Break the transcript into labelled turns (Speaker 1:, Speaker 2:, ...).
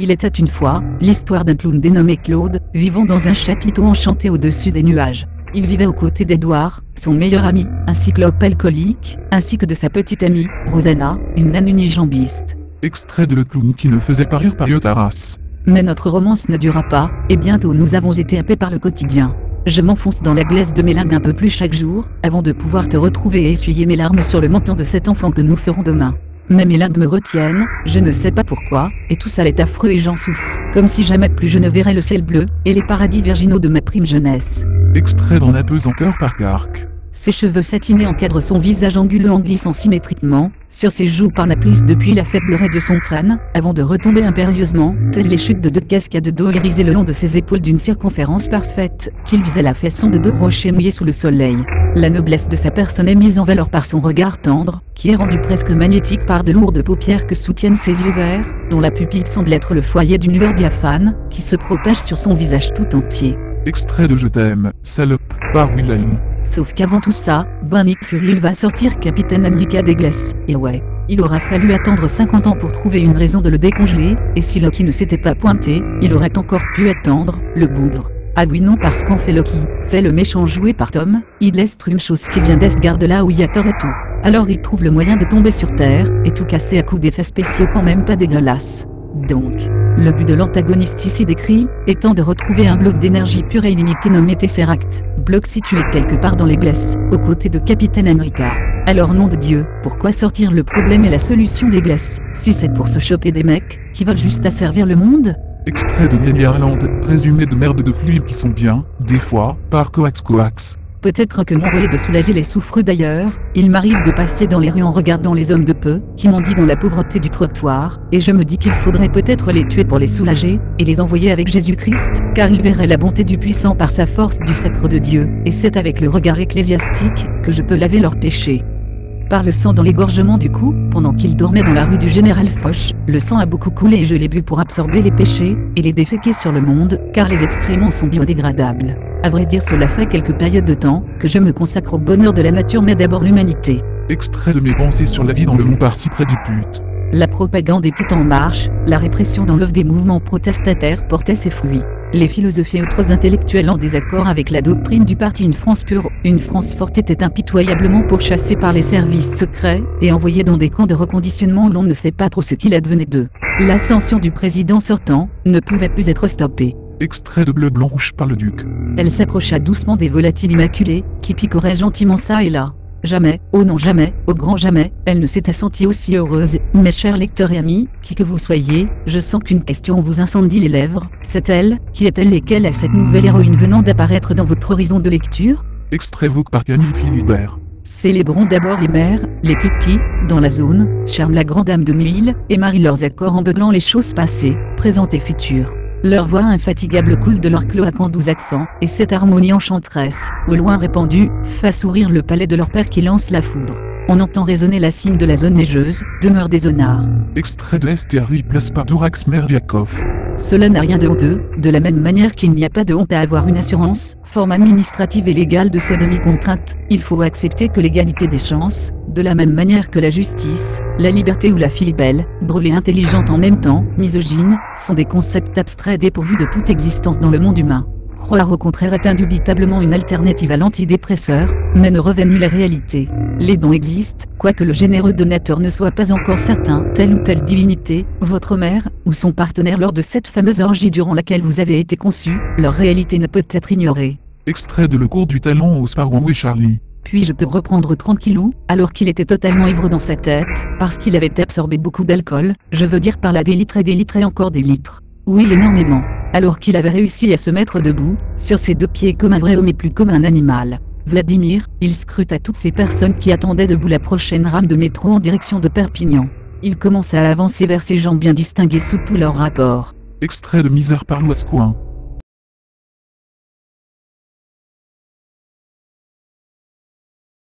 Speaker 1: Il était une fois l'histoire d'un clown dénommé Claude, vivant dans un chapiteau enchanté au-dessus des nuages. Il vivait aux côtés d'Edouard, son meilleur ami, un cyclope alcoolique, ainsi que de sa petite amie, Rosanna, une naine unijambiste.
Speaker 2: Extrait de Le clown qui ne faisait pas rire par Taras.
Speaker 1: Mais notre romance ne dura pas, et bientôt nous avons été happés par le quotidien. Je m'enfonce dans la glace de mes langues un peu plus chaque jour, avant de pouvoir te retrouver et essuyer mes larmes sur le menton de cet enfant que nous ferons demain. Mais mes langues me retiennent, je ne sais pas pourquoi, et tout ça est affreux et j'en souffre, comme si jamais plus je ne verrais le ciel bleu, et les paradis virginaux de ma prime jeunesse.
Speaker 2: Extrait dans L'Apesanteur par Garc.
Speaker 1: Ses cheveux satinés encadrent son visage anguleux en glissant symétriquement, sur ses joues par la plisse depuis la faible raie de son crâne, avant de retomber impérieusement, telles les chutes de deux cascades d'eau irisées le long de ses épaules d'une circonférence parfaite, qui luisait la façon de deux rochers mouillés sous le soleil. La noblesse de sa personne est mise en valeur par son regard tendre, qui est rendu presque magnétique par de lourdes paupières que soutiennent ses yeux verts, dont la pupille semble être le foyer d'une lueur diaphane, qui se propage sur son visage tout entier.
Speaker 2: Extrait de Je t'aime, salope, par Wilhelm.
Speaker 1: Sauf qu'avant tout ça, Nick Fury il va sortir Capitaine America des glaces, et ouais. Il aura fallu attendre 50 ans pour trouver une raison de le décongeler, et si Loki ne s'était pas pointé, il aurait encore pu attendre, le bougre. Ah oui non parce qu'en fait Loki, c'est le méchant joué par Tom Hiddleston chose qui vient d'Asgard là où il y a Thor et tout. Alors il trouve le moyen de tomber sur Terre, et tout casser à coups d'effets spéciaux quand même pas dégueulasses. Donc, le but de l'antagoniste ici décrit, étant de retrouver un bloc d'énergie pure et illimitée nommé Tesseract, bloc situé quelque part dans les glaces, aux côtés de Capitaine America. Alors nom de Dieu, pourquoi sortir le problème et la solution des glaces, si c'est pour se choper des mecs, qui veulent juste asservir le monde?
Speaker 2: Extrait de Nelly Harland, résumé de merde de fluides qui sont bien, des fois, par Coax.
Speaker 1: Peut-être que mon rôle est de soulager les souffreux d'ailleurs, il m'arrive de passer dans les rues en regardant les hommes de peu, qui m'ont dit dans la pauvreté du trottoir, et je me dis qu'il faudrait peut-être les tuer pour les soulager, et les envoyer avec Jésus-Christ, car ils verraient la bonté du puissant par sa force du sacre de Dieu, et c'est avec le regard ecclésiastique, que je peux laver leurs péchés. Par le sang dans l'égorgement du cou, pendant qu'il dormait dans la rue du Général Foch, le sang a beaucoup coulé et je l'ai bu pour absorber les péchés, et les déféquer sur le monde, car les excréments sont biodégradables. À vrai dire cela fait quelques périodes de temps, que je me consacre au bonheur de la nature mais d'abord l'humanité.
Speaker 2: Extrait de Mes pensées sur la vie dans le monde par Cyprès du pute.
Speaker 1: La propagande était en marche, la répression dans l'œuvre des mouvements protestataires portait ses fruits. Les philosophes et autres intellectuels en désaccord avec la doctrine du parti Une France pure, Une France forte étaient impitoyablement pourchassés par les services secrets, et envoyés dans des camps de reconditionnement où l'on ne sait pas trop ce qu'il advenait d'eux. L'ascension du président sortant ne pouvait plus être stoppée.
Speaker 2: Extrait de Bleu Blanc Rouge par le Duc.
Speaker 1: Elle s'approcha doucement des volatiles immaculés, qui picoraient gentiment ça et là. Jamais, oh non jamais, au grand jamais, elle ne s'était sentie aussi heureuse. Mes chers lecteurs et amis, qui que vous soyez, je sens qu'une question vous incendie les lèvres. C'est elle, qui est-elle et quelle est cette nouvelle héroïne venant d'apparaître dans votre horizon de lecture?
Speaker 2: Extrait Vogue par Camille Philibert.
Speaker 1: Célébrons d'abord les mères, les putes qui, dans la zone, charment la grande âme de Nuil, et marient leurs accords en beuglant les choses passées, présentes et futures. Leur voix infatigable coule de leur cloaque en 12 accents, et cette harmonie enchanteresse, au loin répandue, fait sourire le palais de leur père qui lance la foudre. On entend résonner la cygne de la zone neigeuse, demeure des zonards.
Speaker 2: Extrait de STRI Place par Dourax Merdiakov.
Speaker 1: Cela n'a rien de honteux, de la même manière qu'il n'y a pas de honte à avoir une assurance, forme administrative et légale de ces demi-contraintes, il faut accepter que l'égalité des chances, de la même manière que la justice, la liberté ou la filibelle, drôle et intelligente en même temps, misogyne, sont des concepts abstraits dépourvus de toute existence dans le monde humain. Croire au contraire est indubitablement une alternative à l'antidépresseur, mais ne revêt nulle réalité. Les dons existent, quoique le généreux donateur ne soit pas encore certain, telle ou telle divinité, votre mère, ou son partenaire lors de cette fameuse orgie durant laquelle vous avez été conçu, leur réalité ne peut être ignorée.
Speaker 2: Extrait de Le cours du talent au Sparrow et Charlie.
Speaker 1: Puis je peux reprendre tranquillou, alors qu'il était totalement ivre dans sa tête, parce qu'il avait absorbé beaucoup d'alcool, je veux dire par là des litres et encore des litres. Oui énormément. Alors qu'il avait réussi à se mettre debout, sur ses deux pieds comme un vrai homme et plus comme un animal. Vladimir, il scruta toutes ces personnes qui attendaient debout la prochaine rame de métro en direction de Perpignan. Il commença à avancer vers ces gens bien distingués sous tous leurs rapports.
Speaker 2: Extrait de Misère par Loiscoin.